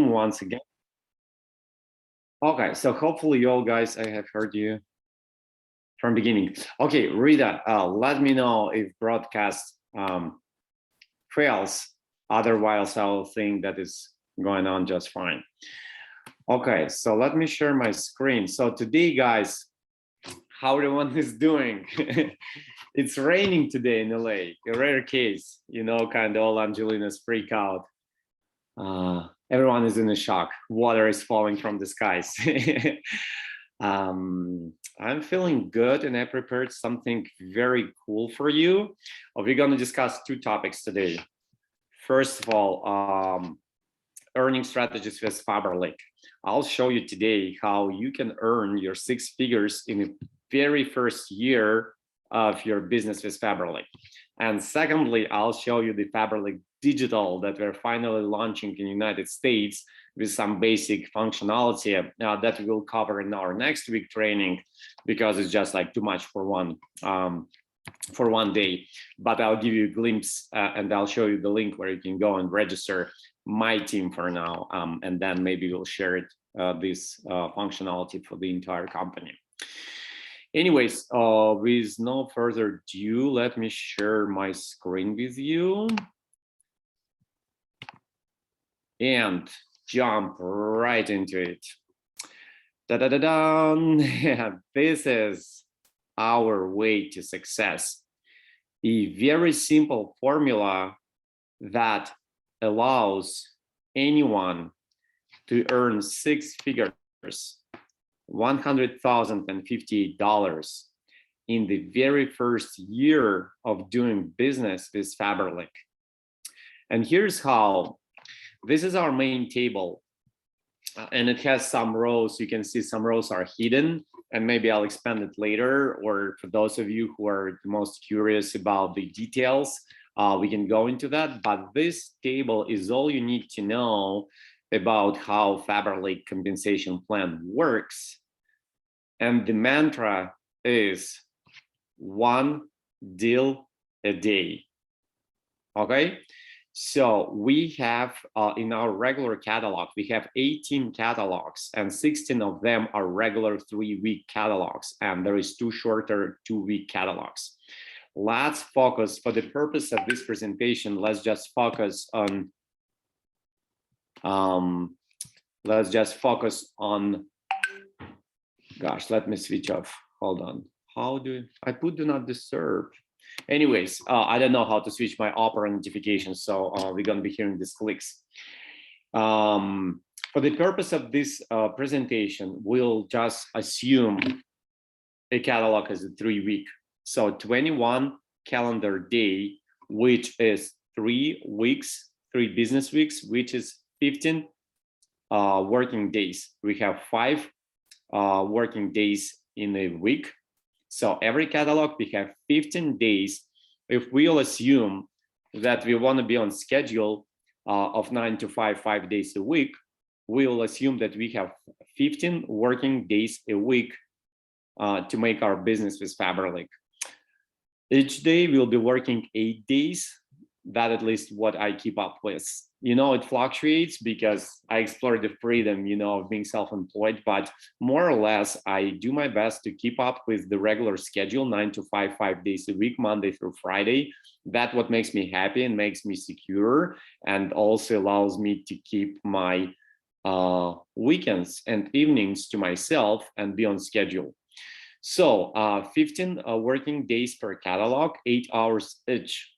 once again. Okay, so hopefully you all guys, I have heard you from beginning. Okay, Rita, let me know if broadcast fails. Otherwise, I'll think that is going on just fine. Okay, so let me share my screen. So today, guys, how everyone is doing? It's raining today in LA, a rare case, kind of all Angelinas freak out. Everyone is in a shock. Water is falling from the skies. I'm feeling good and I prepared something very cool for you. We're going to discuss two topics today. First of all, earning strategies with FABERLIC. I'll show you today how you can earn your 6 figures in the very first year of your business with FABERLIC. And secondly, I'll show you the FABERLIC Digital that we're finally launching in the United States with some basic functionality that we'll cover in our next week training, because it's just like too much for one day. But I'll give you a glimpse and I'll show you the link where you can go and register my team for now, and then maybe we'll share it, this functionality for the entire company. Anyways, with no further ado, let me share my screen with you and jump right into it. Da-da-da-da. This is our way to success. A very simple formula that allows anyone to earn 6 figures, $100,058 in the very first year of doing business with FABERLIC. And here's how. This is our main table, and it has some rows. You can see some rows are hidden, and maybe I'll expand it later, or for those of you who are the most curious about the details, we can go into that. But this table is all you need to know about how FABERLIC compensation plan works. And the mantra is 1 deal a day. Okay, so we have in our regular catalog, we have 18 catalogs, and 16 of them are regular 3-week catalogs, and there is 2 shorter 2-week catalogs. Let's focus, for the purpose of this presentation, let's just focus on gosh, let me switch off. Hold on. How do I put do not disturb? Anyways, I don't know how to switch my Opera notifications, so we're going to be hearing these clicks. For the purpose of this presentation, we'll just assume a catalog as a 3-week. So 21 calendar day, which is 3 weeks, 3 business weeks, which is 15 working days. We have 5 working days in a week. So every catalog, we have 15 days. If we'll assume that we want to be on schedule of 9 to 5, 5 days a week, we'll assume that we have 15 working days a week to make our business with FABERLIC. Each day we'll be working 8 days. That at least what I keep up with. It fluctuates because I explore the freedom, of being self-employed, but more or less, I do my best to keep up with the regular schedule, 9 to 5, 5 days a week, Monday through Friday. That's what makes me happy and makes me secure, and also allows me to keep my weekends and evenings to myself and be on schedule. So 15 working days per catalog, 8 hours each.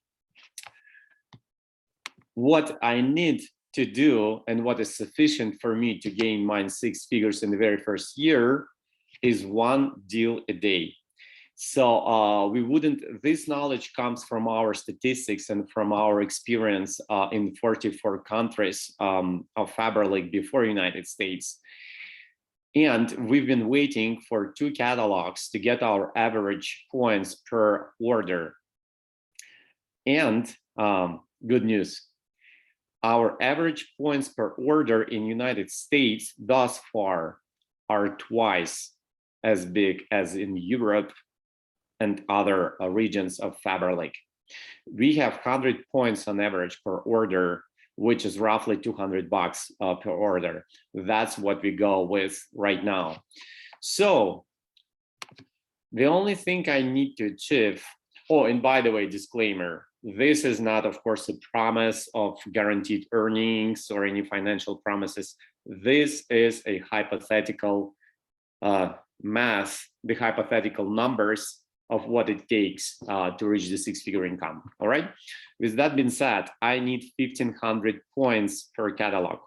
What I need to do and what is sufficient for me to gain my 6 figures in the very first year is 1 deal a day. So this knowledge comes from our statistics and from our experience in 44 countries of FABERLIC before United States. And we've been waiting for 2 catalogs to get our average points per order. And good news. Our average points per order in United States thus far are twice as big as in Europe and other regions of FABERLIC. We have 100 points on average per order, which is roughly $200 per order. That's what we go with right now. So the only thing I need to achieve, oh, and by the way, disclaimer, this is not, of course, a promise of guaranteed earnings or any financial promises. This is a hypothetical math, the hypothetical numbers of what it takes to reach the six-figure income, all right? With that being said, I need 1,500 points per catalog.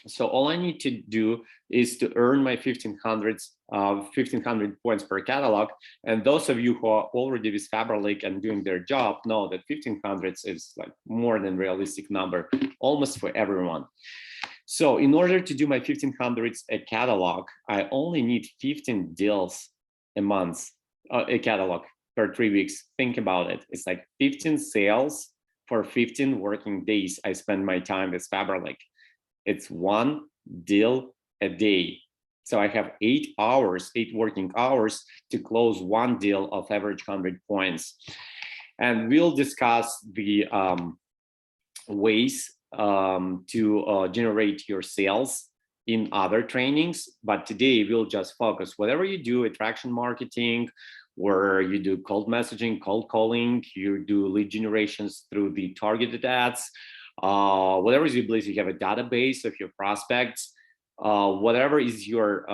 So all I need to do is to earn my 1,500 points per catalog. And those of you who are already with FABERLIC and doing their job know that 1,500 is like more than realistic number, almost for everyone. So in order to do my 1,500 a catalog, I only need 15 deals a month, a catalog per 3 weeks. Think about it. It's like 15 sales for 15 working days. I spend my time with FABERLIC. It's one deal a day. So I have 8 hours, 8 working hours to close one deal of average 100 points. And we'll discuss the ways to generate your sales in other trainings. But today we'll just focus, whatever you do, attraction marketing, where you do cold messaging, cold calling, you do lead generations through the targeted ads, whatever is your belief, you have a database of your prospects, whatever is your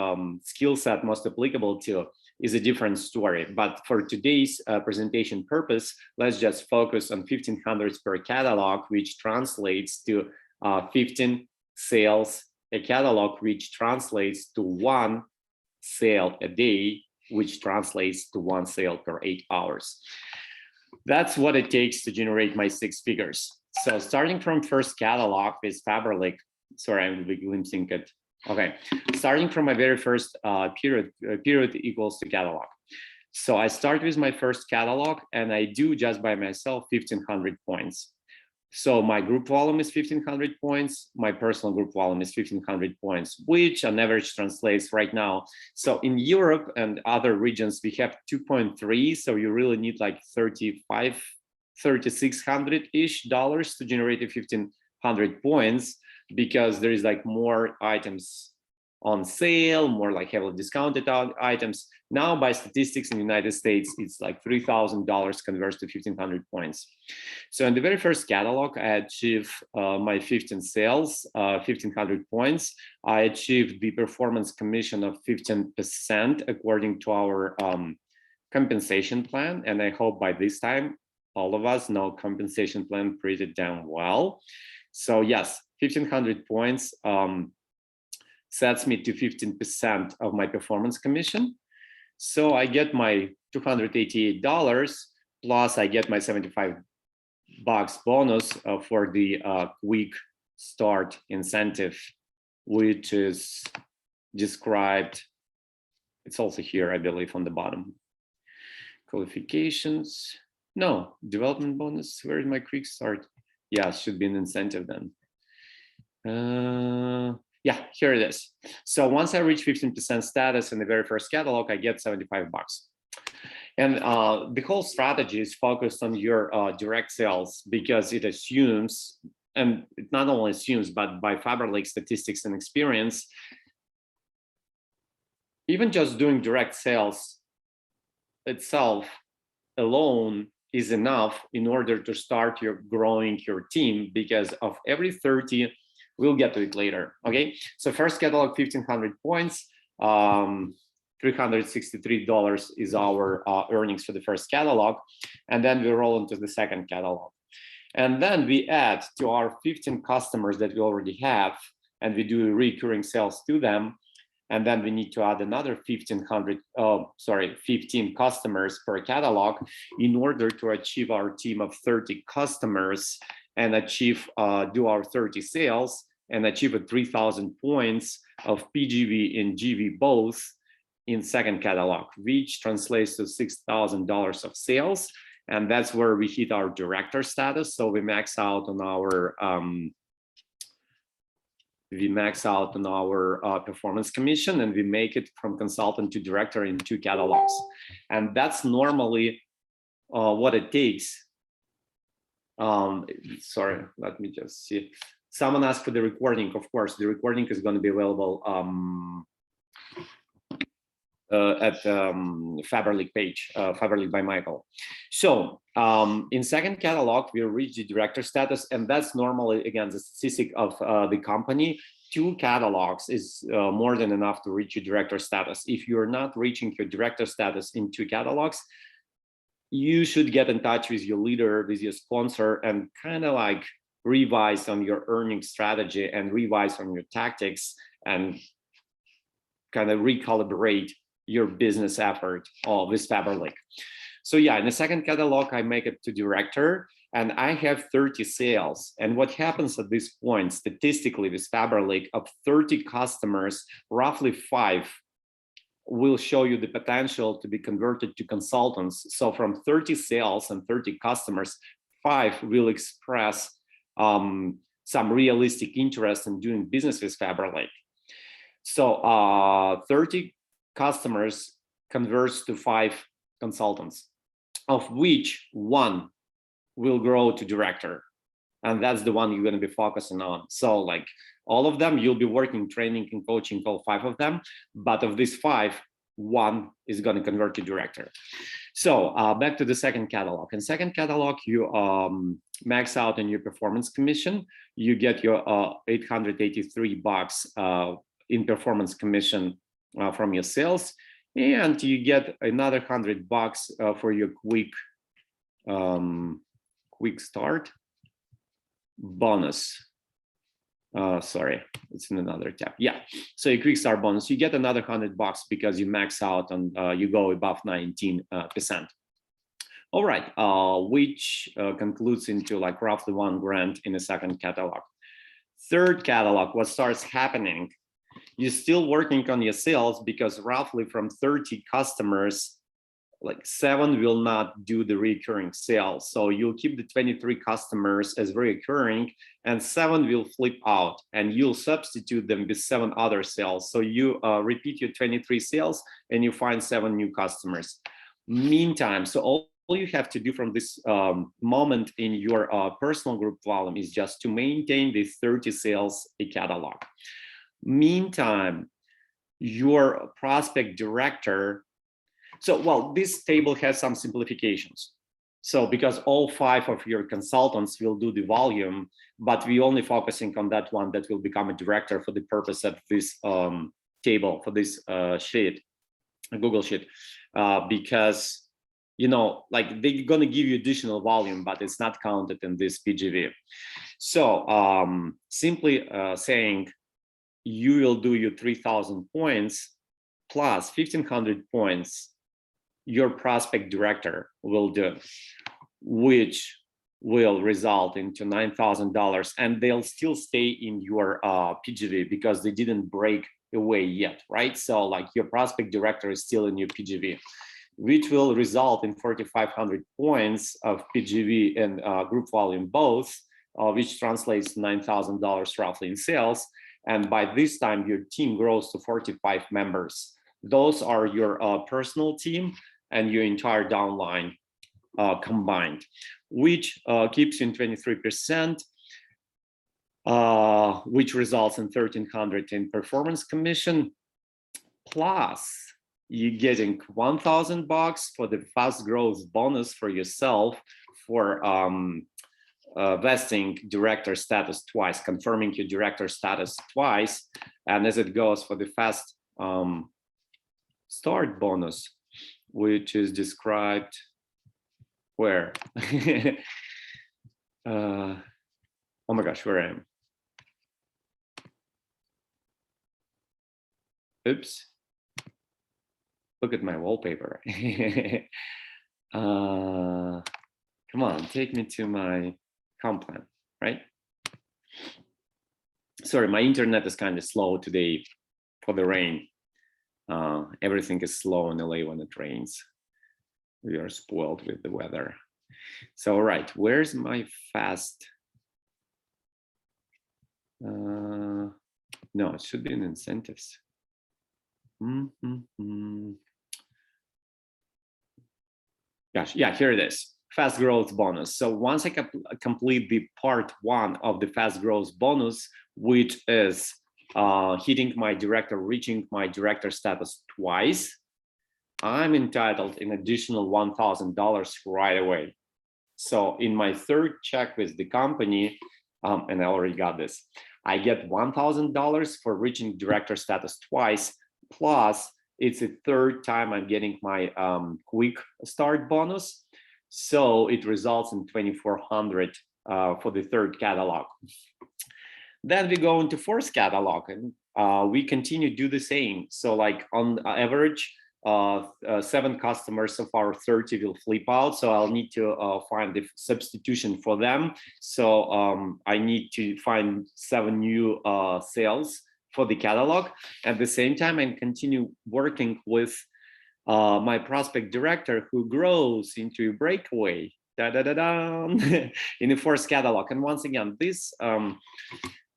skill set most applicable to is a different story. But for today's presentation purpose, let's just focus on 1,500 per catalog, which translates to 15 sales a catalog, which translates to 1 sale a day, which translates to 1 sale per 8 hours. That's what it takes to generate my 6 figures. So starting from first catalog with FABERLIC, sorry, I'm glimpsing it. Okay, starting from my very first period equals to catalog. So I start with my first catalog and I do just by myself 1,500 points. So my group volume is 1,500 points. My personal group volume is 1,500 points, which on average translates right now. So in Europe and other regions, we have 2.3. So you really need like $3,600-ish to generate a 1,500 points, because there is like more items on sale, more like heavily discounted items. Now by statistics in the United States, it's like $3,000 converts to 1,500 points. So in the very first catalog, I achieved my 15 sales, 1,500 points. I achieved the performance commission of 15% according to our compensation plan. And I hope by this time, all of us know compensation plan pretty damn well. So yes, 1,500 points sets me to 15% of my performance commission. So I get my $288 plus I get my $75 bonus for the quick start incentive, which is described. It's also here, I believe, on the bottom. Qualifications. No, development bonus. Where is my quick start? Yeah, it should be an incentive then. Yeah, here it is. So once I reach 15% status in the very first catalog, I get $75. And the whole strategy is focused on your direct sales, because it assumes, and it not only assumes, but by FABERLIC statistics and experience, even just doing direct sales itself alone is enough in order to start growing your team, because of every 30, we'll get to it later, okay? So first catalog, 1,500 points, $363 is our earnings for the first catalog, and then we roll into the second catalog. And then we add to our 15 customers that we already have, and we do recurring sales to them. And then we need to add another 15 customers per catalog in order to achieve our team of 30 customers and achieve, do our 30 sales and achieve a 3,000 points of PGV and GV both in second catalog, which translates to $6,000 of sales. And that's where we hit our director status. So we max out on our performance commission, and we make it from consultant to director in 2 catalogs. And that's normally what it takes. Sorry, let me just see. Someone asked for the recording. Of course, the recording is going to be available at FABERLIC page, FABERLIC by Michael. So in second catalog, we reach the director status, and that's normally, again, the statistic of the company. 2 catalogs is more than enough to reach your director status. If you're not reaching your director status in 2 catalogs, you should get in touch with your leader, with your sponsor, and kind of like revise on your earning strategy and revise on your tactics and kind of recalibrate your business effort with FABERLIC. So yeah, in the second catalog, I make it to director, and I have 30 sales. And what happens at this point, statistically with FABERLIC, of 30 customers, roughly 5 will show you the potential to be converted to consultants. So from 30 sales and 30 customers, 5 will express some realistic interest in doing business with FABERLIC. So 30 customers converts to 5 consultants, of which 1 will grow to director. And that's the one you're going to be focusing on. So like all of them, you'll be working, training, and coaching all 5 of them. But of these 5, 1 is going to convert to director. So back to the second catalog. In second catalog, you max out on your performance commission. You get your $883 in performance commission from your sales, and you get another $100 for your quick start bonus. Sorry, it's in another tab. Yeah, so your quick start bonus, you get another $100 because you max out and you go above 19%. All right, which concludes into like roughly $1 grand in the second catalog. Third catalog, what starts happening? You're still working on your sales because roughly from 30 customers, like 7 will not do the recurring sales. So you'll keep the 23 customers as recurring, and 7 will flip out, and you'll substitute them with 7 other sales. So you repeat your 23 sales and you find 7 new customers. Meantime, so all you have to do from this moment in your personal group volume is just to maintain the 30 sales a catalog. Meantime, your prospect director, so well, this table has some simplifications. So because all 5 of your consultants will do the volume, but we only focusing on that one that will become a director for the purpose of this table, for this sheet, a Google sheet, because you know, like they're gonna give you additional volume, but it's not counted in this PGV. So simply saying, you will do your 3,000 points plus 1,500 points your prospect director will do, which will result into $9,000, and they'll still stay in your PGV because they didn't break away yet, right? So like your prospect director is still in your PGV, which will result in 4,500 points of PGV and group volume both, which translates to $9,000 roughly in sales. And by this time, your team grows to 45 members. Those are your personal team and your entire downline combined, which keeps you in 23%, which results in 1,300 in performance commission, plus you're getting $1,000 for the fast growth bonus for yourself for vesting director status twice, confirming your director status twice. And as it goes for the fast start bonus, which is described where? Oh my gosh, where I am. Oops. Look at my wallpaper. Come on, take me to my comp plan, right? Sorry, my internet is kind of slow today for the rain. Everything is slow in LA when it rains. We are spoiled with the weather. So, all right, where's my fast? No, it should be in incentives. Gosh, yeah, here it is. fast growth bonus. So once I complete the part 1 of the fast growth bonus, which is reaching my director status twice, I'm entitled an additional $1,000 right away. So in my third check with the company, and I already got this, I get $1,000 for reaching director status twice, plus it's the third time I'm getting my quick start bonus. So it results in $2,400 for the third catalog. Then we go into fourth catalog, and we continue to do the same. So like on average, 7 customers of our 30 will flip out. So I'll need to find the substitution for them. So I need to find 7 new sales for the catalog. At the same time, I continue working with my prospect director, who grows into a breakaway in the fourth catalog. And once again, this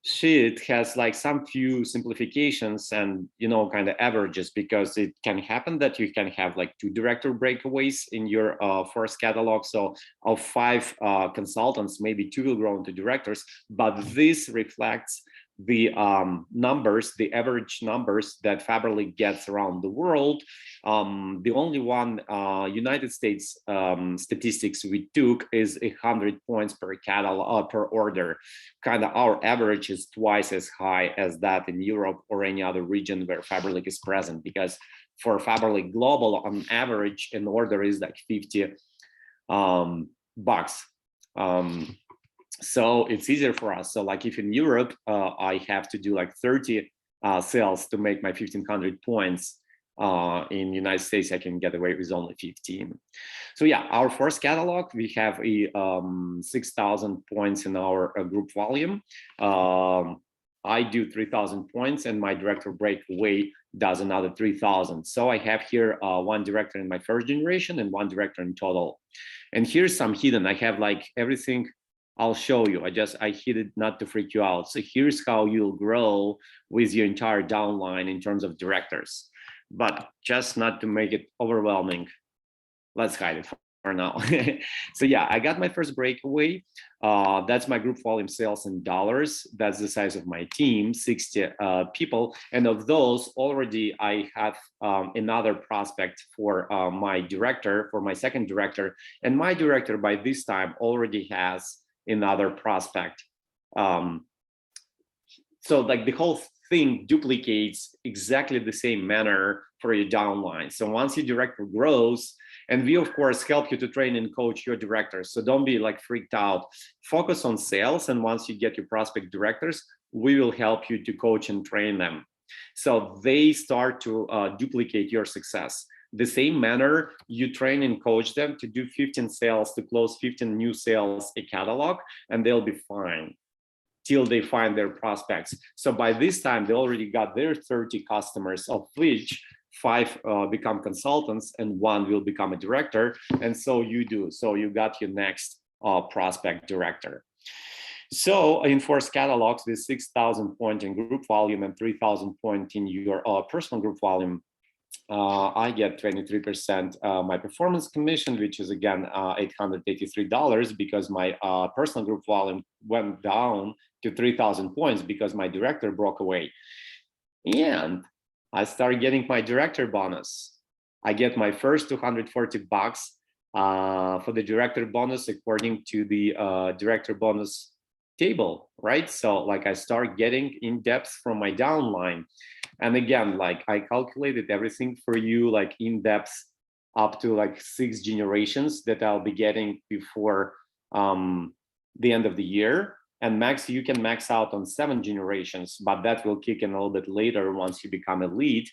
sheet has like some few simplifications and kind of averages, because it can happen that you can have like 2 director breakaways in your first catalog. So of 5 consultants, maybe 2 will grow into directors, but this reflects the numbers, the average numbers that FABERLIC gets around the world. The only one United States statistics we took is 100 points per catalog per order. Kind of our average is twice as high as that in Europe or any other region where FABERLIC is present, because for FABERLIC Global, on average, an order is like 50 bucks. So it's easier for us. So like if in Europe, I have to do like 30 sales to make my 1,500 points, in the United States, I can get away with only 15. So yeah, our first catalog, we have a 6,000 points in our group volume. I do 3,000 points, and my director breakaway does another 3,000. So I have here 1 director in my first generation and 1 director in total. And here's some hidden. I have like everything. I'll show you. I hid it not to freak you out. So here's how you'll grow with your entire downline in terms of directors, but just not to make it overwhelming, let's hide it for now. So yeah, I got my first breakaway. That's my group volume sales in dollars. That's the size of my team, 60 people. And of those, already I have another prospect for my director, for my second director. And my director by this time already has another prospect. So like the whole thing duplicates exactly the same manner for your downline. So once your director grows, and we of course help you to train and coach your directors, so don't be like freaked out. Focus on sales, and once you get your prospect directors, we will help you to coach and train them, so they start to duplicate your success. The same manner you train and coach them to do 15 sales, to close 15 new sales a catalog, and they'll be fine till they find their prospects. So by this time, they already got their 30 customers, of which 5 become consultants and 1 will become a director. And so you do. So you got your next prospect director. So in force catalogs with 6,000 points in group volume and 3,000 points in your personal group volume, I get 23% my performance commission, which is again $883, because my personal group volume went down to 3,000 points because my director broke away. And I started getting my director bonus. I get my first 240 bucks for the director bonus according to the director bonus table, right? So like I start getting in depth from my downline. And again, like I calculated everything for you, like in depth up to like 6 generations that I'll be getting before the end of the year. And you can max out on 7 generations, but that will kick in a little bit later once you become a lead,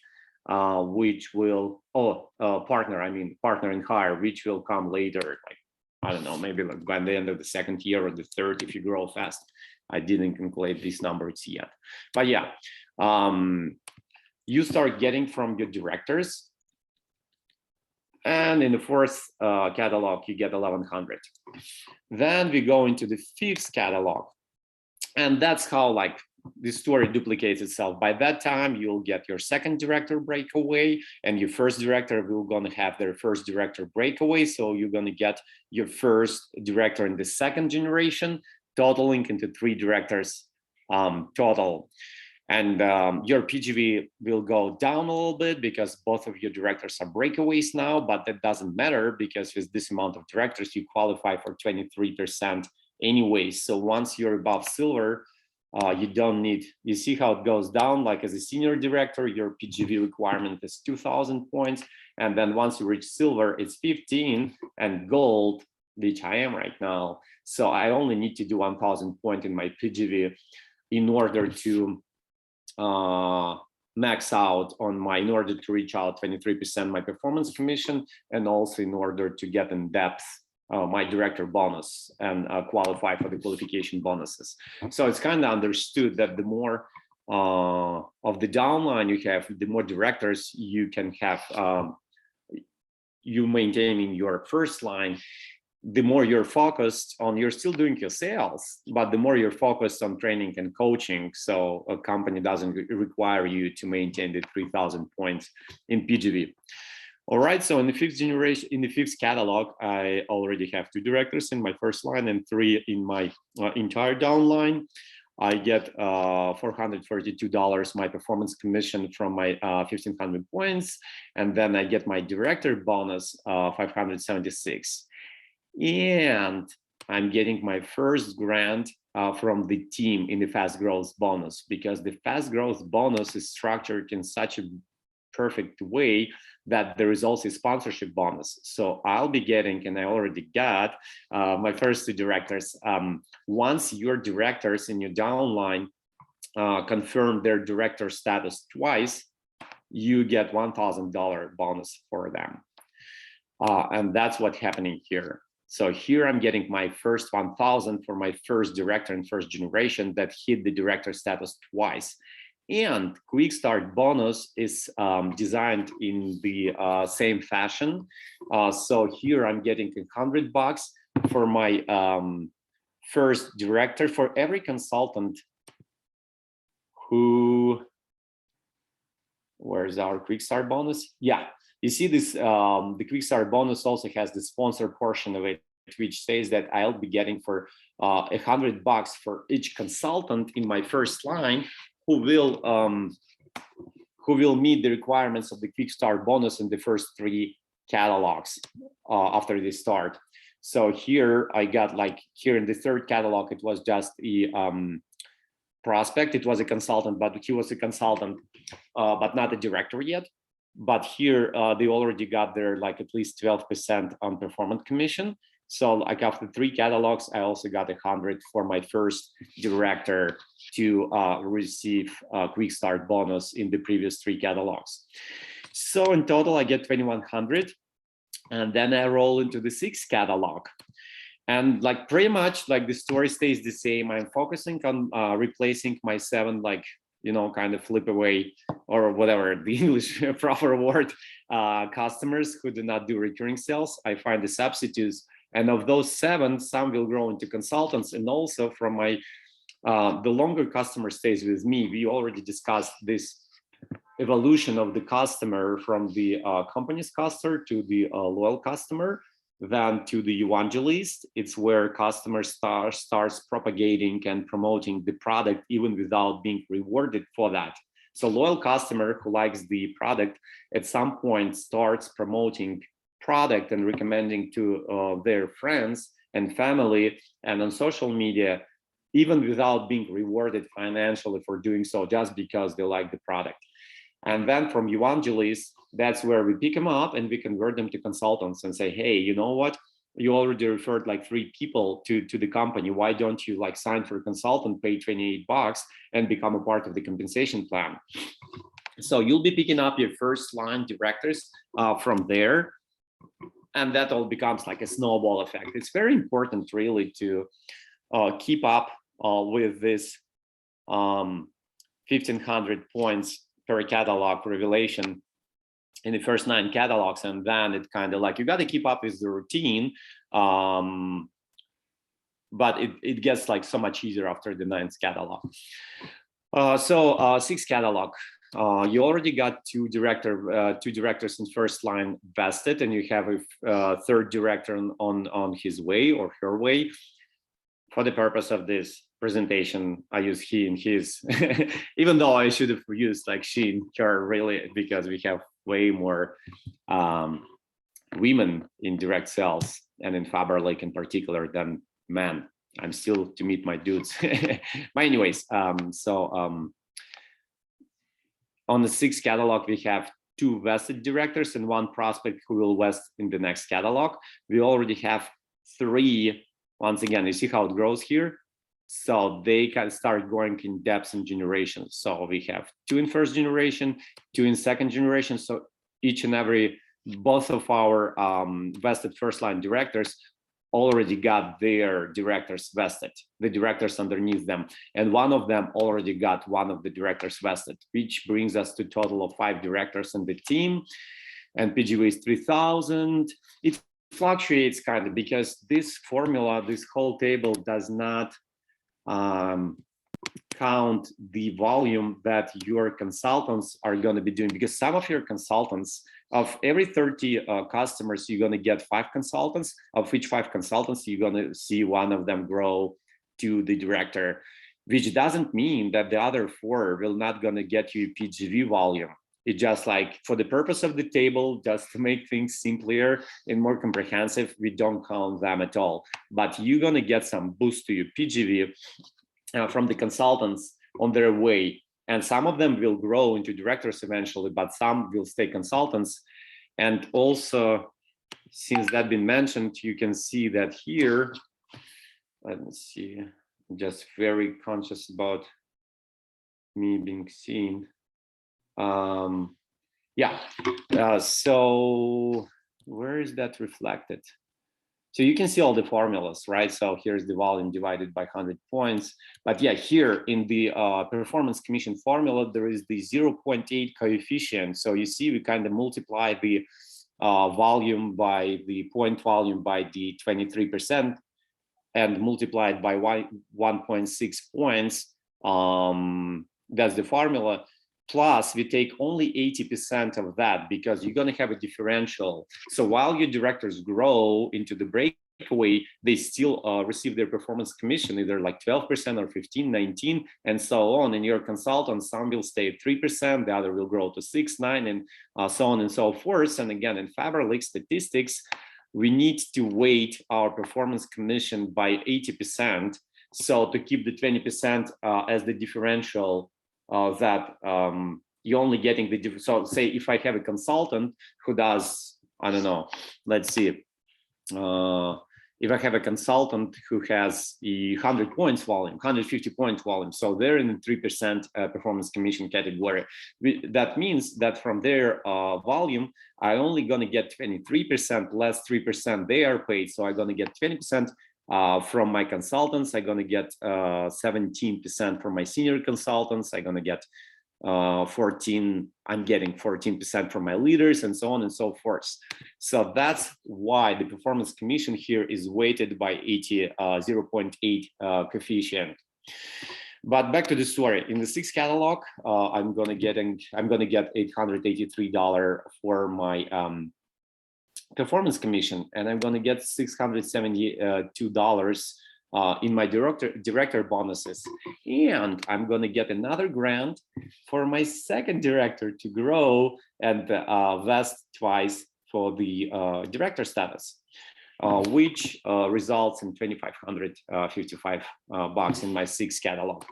which will, partner in hire, which will come later. Like, I don't know, maybe like by the end of the 2nd year or the 3rd, if you grow fast. I didn't calculate these numbers yet, but yeah. You start getting from your directors, and in the 4th catalog, you get 1,100. Then we go into the 5th catalog, and that's how like the story duplicates itself. By that time, you'll get your second director breakaway, and your first director will gonna have their first director breakaway. So you're gonna get your first director in the second generation, totaling into 3 directors total. And your PGV will go down a little bit because both of your directors are breakaways now, but that doesn't matter because with this amount of directors, you qualify for 23% anyway. So once you're above silver, you don't need, you see how it goes down, like as a senior director, your PGV requirement is 2,000 points. And then once you reach silver, it's 15, and gold, which I am right now. So I only need to do 1,000 points in my PGV in order to max out on my, in order to reach out 23% my performance commission, and also in order to get in depth my director bonus and qualify for the qualification bonuses. So it's kind of understood that the more of the downline you have, the more directors you can have, you maintaining your first line, the more you're focused on, you're still doing your sales, but the more you're focused on training and coaching. So a company doesn't require you to maintain the 3,000 points in PGV. All right, so in the 5th generation, in the 5th catalog, I already have 2 directors in my first line and 3 in my entire downline. I get $432 my performance commission from my 1,500 points, and then I get my director bonus 576. And I'm getting my first grant from the team in the fast growth bonus, because the fast growth bonus is structured in such a perfect way that there is also a sponsorship bonus. So I'll be getting, and I already got my first 2 directors. Once your directors in your downline confirm their director status twice, you get $1,000 bonus for them. And that's what's happening here. So here I'm getting my first 1,000 for my first director in first generation that hit the director status twice. And quick start bonus is designed in the same fashion. So here I'm getting $100 for my first director. For every consultant who, where's our quick start bonus? Yeah. You see this, the quick start bonus also has the sponsor portion of it, which says that I'll be getting for $100 for each consultant in my first line who will meet the requirements of the quick start bonus in the first 3 catalogs after they start. So here I got, like, here in the 3rd catalog, it was just a prospect. It was a consultant, but he was a consultant, but not a director yet. But here they already got their, like, at least 12% on performance commission. So like after 3 catalogs, I also got 100 for my first director to receive a quick start bonus in the previous 3 catalogs. So in total, I get 2,100, and then I roll into the 6th catalog. And like pretty much like the story stays the same. I'm focusing on replacing my 7, like, you know, kind of flip away, or whatever the English proper word, customers who do not do recurring sales. I find the substitutes, and of those 7, some will grow into consultants. And also from my, the longer customer stays with me, we already discussed this evolution of the customer from the company's customer to the loyal customer, then to the evangelist. It's where customer starts propagating and promoting the product even without being rewarded for that. So loyal customer who likes the product at some point starts promoting product and recommending to their friends and family and on social media, even without being rewarded financially for doing so, just because they like the product. And then from evangelists, that's where we pick them up and we convert them to consultants and say, hey, you know what? You already referred like 3 people to the company. Why don't you like sign for a consultant, pay $28 and become a part of the compensation plan? So you'll be picking up your first line directors from there. And that all becomes like a snowball effect. It's very important really to keep up with this 1,500 points per catalog revelation in the first 9 catalogs, and then it kind of like you got to keep up with the routine, but it gets like so much easier after the 9th catalog. Six catalog. You already got two directors in first line vested, and you have a third director on his way or her way. For the purpose of this presentation, I use he and his, even though I should have used like she and her, really, because we have way more women in direct sales and in FABERLIC in particular than men. I'm still to meet my dudes. But anyways, on the sixth catalog, we have two vested directors and one prospect who will vest in the next catalog. We already have three. Once again, you see how it grows here? So they can start growing in depth and generations. So we have two in first generation, two in second generation. So each and every, both of our vested first line directors already got their directors vested, the directors underneath them. And one of them already got one of the directors vested, which brings us to a total of 5 directors in the team. And PGV is 3,000. It fluctuates kind of because this formula, this whole table does not count the volume that your consultants are going to be doing, because some of your consultants, of every 30 customers, you're going to get 5 consultants, of which 5 consultants you're going to see one of them grow to the director, which doesn't mean that the other 4 will not going to get you PGV volume. It's just like, for the purpose of the table, just to make things simpler and more comprehensive, we don't count them at all. But you're going to get some boost to your PGV from the consultants on their way. And some of them will grow into directors eventually, but some will stay consultants. And also, since that's been mentioned, you can see that here, let me see, I'm just very conscious about me being seen. So where is that reflected? So you can see all the formulas, right? So here's the volume divided by 100 points. But yeah, here in the performance commission formula, there is the 0.8 coefficient. So you see, we kind of multiply the volume by the point volume by the 23% and multiply it by 1.6 points. That's the formula. Plus, we take only 80% of that because you're going to have a differential. So while your directors grow into the breakaway, they still receive their performance commission, either like 12% or 15, 19, and so on. And your consultants, some will stay at 3%, the other will grow to 6, 9, and so on and so forth. And again, in FABERLIC statistics, we need to weight our performance commission by 80%. So to keep the 20% as the differential, that you're only getting the, so say if I have a consultant who does, I don't know, let's see, if I have a consultant who has 100 points volume, 150 points volume, so they're in the 3% performance commission category. That means that from their volume, I only gonna get 23% less 3% they are paid, so I'm gonna get 20% from my consultants. I'm going to get 17% from my senior consultants. I'm going to get 14. I'm getting 14% from my leaders, and so on and so forth. So that's why the performance commission here is weighted by 0.8 coefficient. But back to the story. In the 6th catalog, I'm going to get $883 for my performance commission, and I'm going to get $672 in my director bonuses, and I'm going to get another grant for my second director to grow and vest twice for the director status, which results in $2,555 bucks in my 6th catalog.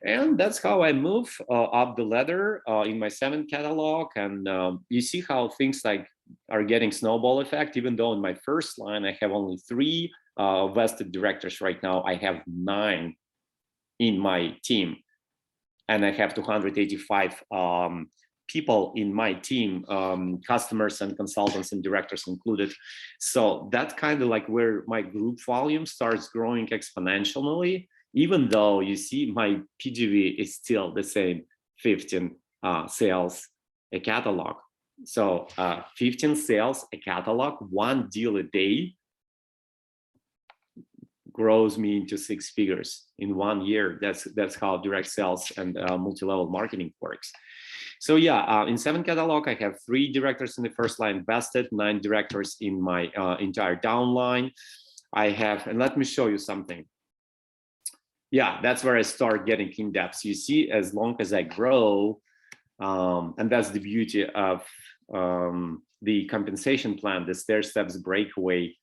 And that's how I move up the ladder in my 7th catalog. And you see how things like are getting snowball effect. Even though in my first line I have only 3 vested directors right now, I have 9 in my team, and I have 285 people in my team, customers and consultants and directors included. So that's kind of like where my group volume starts growing exponentially, even though you see my PGV is still the same 15 sales a catalog. So 15 sales a catalog, 1 deal a day. grows me into 6 figures in 1 year. That's how direct sales and multi-level marketing works. So yeah, in 7 catalog, I have 3 directors in the first line vested, 9 directors in my entire downline. I have, and let me show you something. Yeah, that's where I start getting in depth. You see, as long as I grow, and that's the beauty of the compensation plan, the stair steps breakaway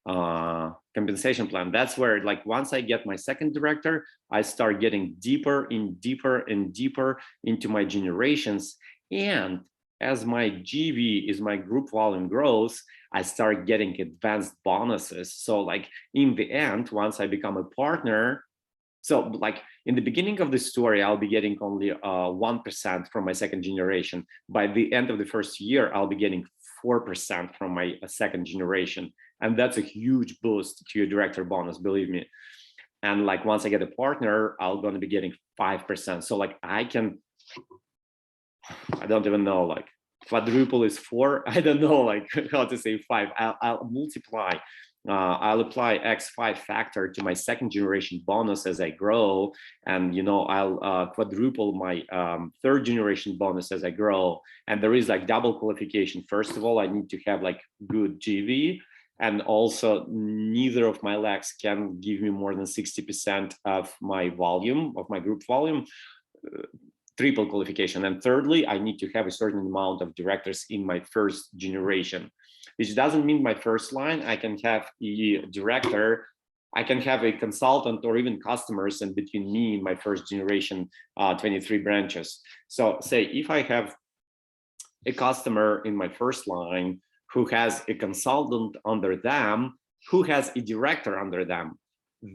compensation plan. That's where, like, once I get my second director, I start getting deeper and deeper and deeper into my generations. And as my GV is my group volume grows, I start getting advanced bonuses. So like in the end, once I become a partner, so like in the beginning of the story, I'll be getting only 1% from my second generation. By the end of the first year, I'll be getting 4% from my second generation. And that's a huge boost to your director bonus, believe me. And like once I get a partner, I'm going to be getting 5%. So like I don't even know, like quadruple is 4. I don't know like how to say 5. I'll multiply. I'll apply X5 factor to my second generation bonus as I grow. And, you know, I'll quadruple my third generation bonus as I grow. And there is like double qualification. First of all, I need to have like good GV. And also neither of my legs can give me more than 60% of my volume, of my group volume. Triple qualification. And thirdly, I need to have a certain amount of directors in my first generation, which doesn't mean my first line. I can have a director, I can have a consultant or even customers in between me and my first generation 23 branches. So say if I have a customer in my first line who has a consultant under them, who has a director under them,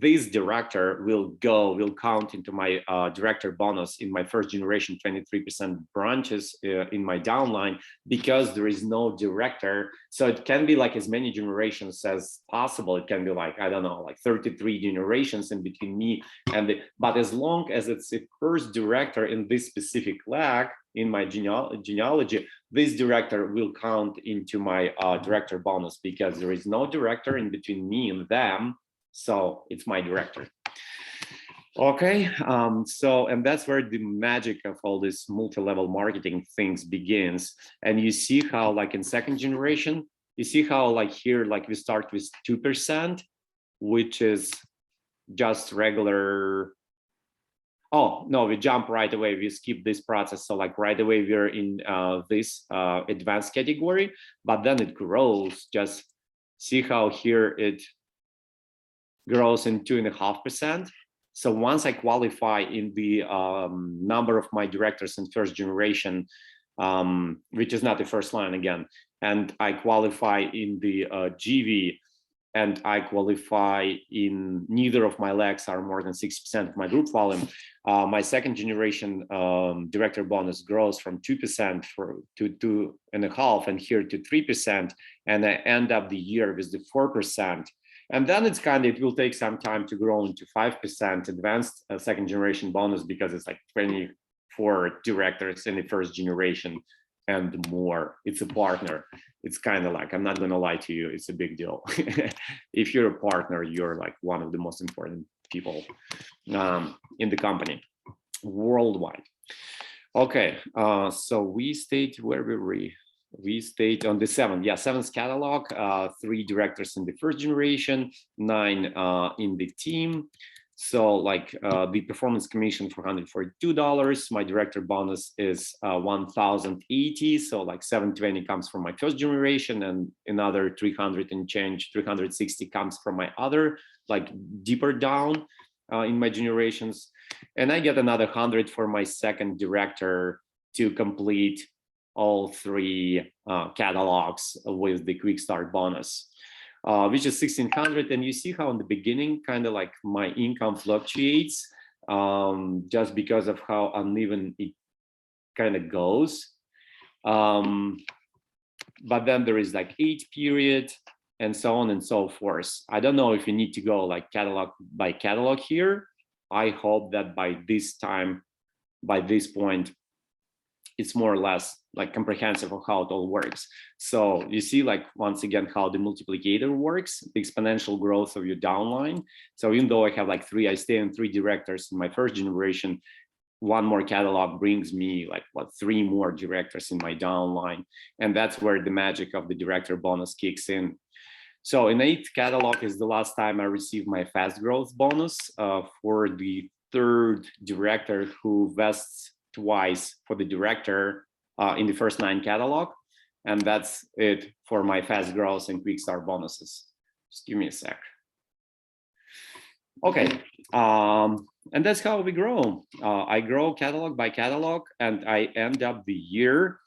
this director will count into my director bonus in my first generation 23% branches in my downline, because there is no director. So it can be like as many generations as possible. It can be like, I don't know, like 33 generations in between me and but as long as it's a first director in this specific leg in my genealogy, this director will count into my director bonus, because there is no director in between me and them. So it's my director. Okay, so, and that's where the magic of all this multi-level marketing things begins. And you see how like in second generation, you see how like here, like we start with 2%, which is just regular. Oh, no, we jump right away, we skip this process. So like right away, we're in this advanced category, but then it grows. Just see how here it grows in 2.5%. So once I qualify in the number of my directors in first generation, which is not the first line again, and I qualify in the GV, and I qualify in neither of my legs are more than 6% of my group volume, my second generation director bonus grows from 2% to 2.5%, and here to 3%, and I end up the year with the 4%. And then it's kind of, it will take some time to grow into 5% advanced second generation bonus, because it's like 24 directors in the first generation and more. It's a partner. It's kind of like, I'm not going to lie to you, it's a big deal. If you're a partner, you're like one of the most important people in the company worldwide. Okay, so we stayed, where were we? We stayed on the 7th catalog, 3 directors in the first generation, 9 in the team. So like the performance commission for $142, my director bonus is 1,080. So like 720 comes from my first generation, and another 300 and change, 360 comes from my other, like deeper down in my generations. And I get another 100 for my second director to complete all 3 catalogs with the quick start bonus, which is 1,600. And you see how in the beginning, kind of like my income fluctuates just because of how uneven it kind of goes. But then there is like 8 period and so on and so forth. I don't know if you need to go like catalog by catalog here. I hope that by this time, by this point, it's more or less like comprehensive of how it all works. So you see, like, once again, how the multiplicator works, the exponential growth of your downline. So even though I have like I stay on 3 directors in my first generation, one more catalog brings me like 3 more directors in my downline. And that's where the magic of the director bonus kicks in. So in 8th catalog is the last time I received my fast growth bonus for the 3rd director who vests twice for the director in the first 9 catalog. And that's it for my fast growth and quick start bonuses. Just give me a sec. Okay, and that's how we grow. I grow catalog by catalog, and I end up the year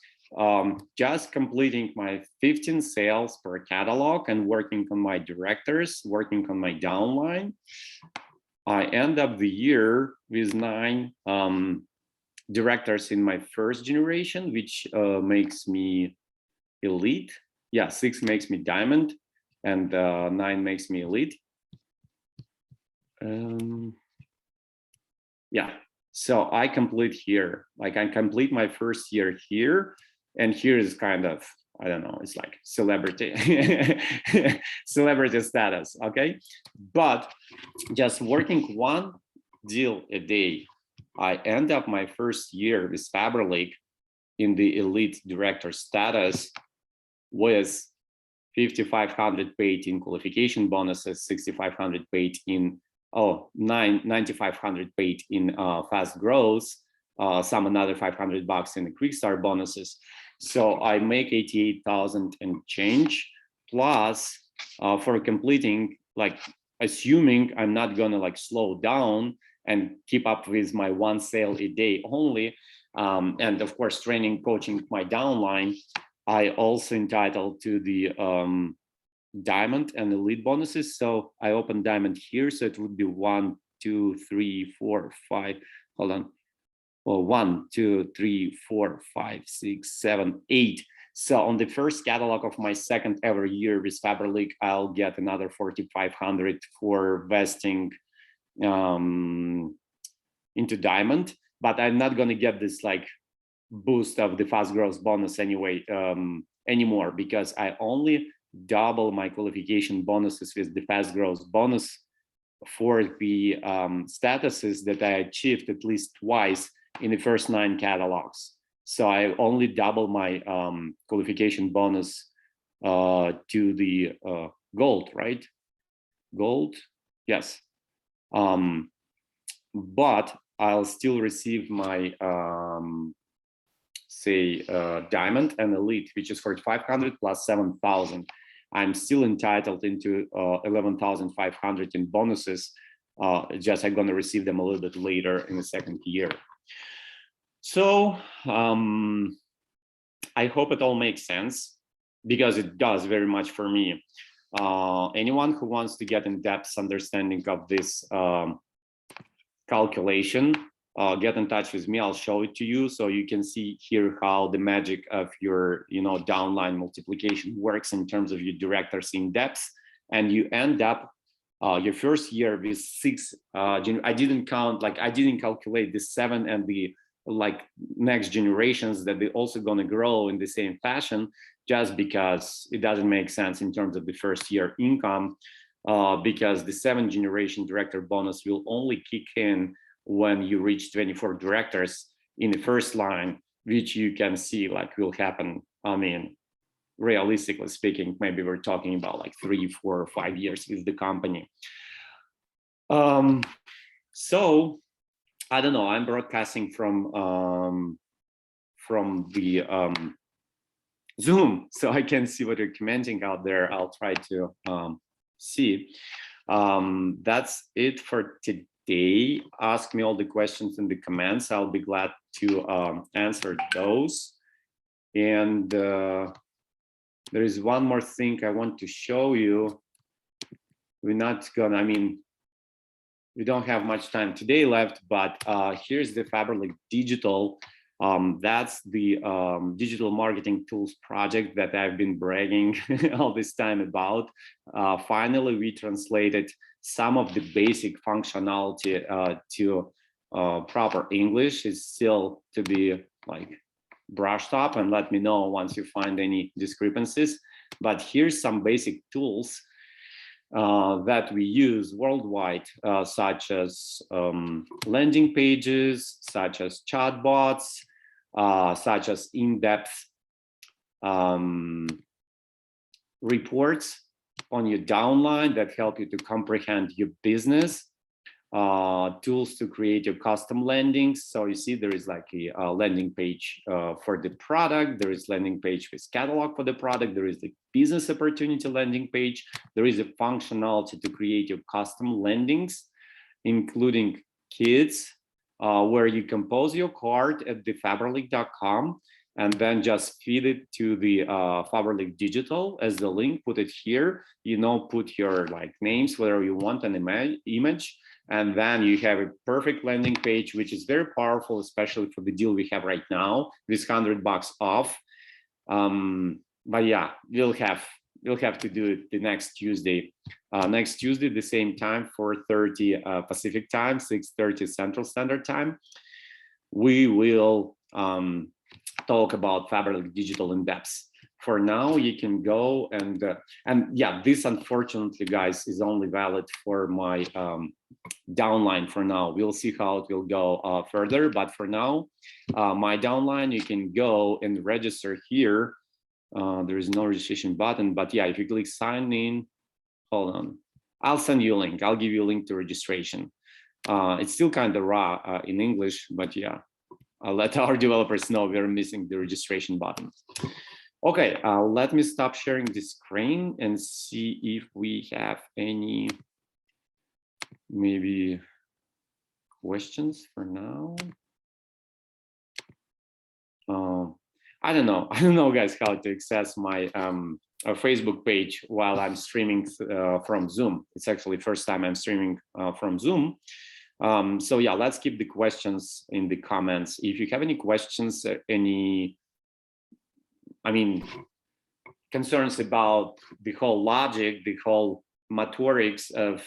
just completing my 15 sales per catalog and working on my directors, working on my downline. I end up the year with 9 directors in my first generation, which makes me elite. Yeah, 6 makes me diamond, and 9 makes me elite. Yeah, so I complete here, like I complete my first year here, and here is kind of, I don't know, it's like celebrity, celebrity status, okay? But just working 1 deal a day, I end up my first year with FABERLIC in the elite director status with 5,500 paid in qualification bonuses, 6,500 paid in 9,500 paid in fast growth, some another $500 in the quick start bonuses. So I make 88,000 and change, plus for completing, like assuming I'm not gonna like slow down and keep up with my 1 sale a day only, and of course training, coaching my downline, I also entitled to the diamond and elite bonuses. So I open diamond here, so it would be 1, 2, 3, 4, 5. Hold on. Well, 1, 2, 3, 4, 5, 6, 7, 8. So on the first catalog of my 2nd ever year with FABERLIC, I'll get another 4,500 for vesting into diamond. But I'm not going to get this like boost of the fast growth bonus anyway anymore, because I only double my qualification bonuses with the fast growth bonus for the statuses that I achieved at least twice in the first 9 catalogs. So I only double my qualification bonus to the gold, right? Gold, yes. But I'll still receive my diamond and elite, which is 4,500 plus 7,000. I'm still entitled into 11,500 in bonuses. Just I'm going to receive them a little bit later in the 2nd year. So I hope it all makes sense, because it does very much for me. Anyone who wants to get in-depth understanding of this calculation, get in touch with me. I'll show it to you so you can see here how the magic of your downline multiplication works in terms of your directors in depth. And you end up your first year with 6. I didn't count, like I didn't calculate the 7 and the next generations that they're also going to grow in the same fashion, just because it doesn't make sense in terms of the first year income, because the 7th generation director bonus will only kick in when you reach 24 directors in the first line, which you can see like will happen. I mean, realistically speaking, maybe we're talking about like 3, 4, or 5 years with the company. So I don't know, I'm broadcasting from the Zoom, so I can see what you're commenting out there. I'll try to see. That's it for today. Ask me all the questions in the comments. I'll be glad to answer those. And there is one more thing I want to show you. We're not gonna, I mean, we don't have much time today left, but here's the FABERLIC Digital. That's the digital marketing tools project that I've been bragging all this time about. Finally, we translated some of the basic functionality to proper English. It's still to be like brushed up and let me know once you find any discrepancies. But here's some basic tools that we use worldwide, such as landing pages, such as chatbots, such as in-depth reports on your downline that help you to comprehend your business, tools to create your custom landings. So you see there is like a landing page for the product, there is landing page with catalog for the product, there is the business opportunity landing page, there is a functionality to create your custom landings, including kits, where you compose your card at the FABERLIC.com and then just feed it to the FABERLIC Digital as the link, put it here, you know, put your like names, whatever you want, an image, and then you have a perfect landing page, which is very powerful, especially for the deal we have right now, this $100 off. But yeah, you'll have to do it the next Tuesday. Next Tuesday, the same time, 4:30 Pacific time, 6:30 Central Standard Time. We will talk about FABERLIC Digital in depth. For now, you can go and yeah, this unfortunately, guys, is only valid for my downline for now. We'll see how it will go further, but for now, my downline, you can go and register here. There is no registration button, but yeah, if you click sign in, hold on, I'll send you a link. I'll give you a link to registration. It's still kind of raw in English, but yeah, I'll let our developers know we're missing the registration button. Okay, let me stop sharing the screen and see if we have any maybe questions for now. I don't know, guys, how to access my Facebook page while I'm streaming from Zoom. It's actually first time I'm streaming from Zoom. So yeah, let's keep the questions in the comments. If you have any questions, any, concerns about the whole logic, the whole mathematics of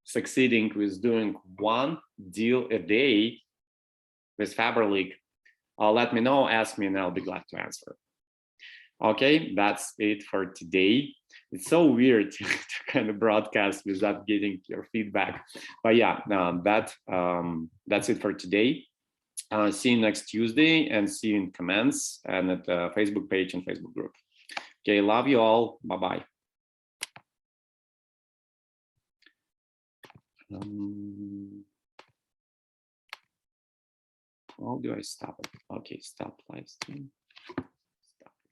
succeeding with doing one deal a day with FABERLIC, let me know, ask me, and I'll be glad to answer. Okay, that's it for today. It's so weird to kind of broadcast without getting your feedback, but yeah, that's it for today. See you next Tuesday, and see you in comments and at the Facebook page and Facebook group. Okay, love you all. Bye-bye. How do I stop it? Okay, stop live stream.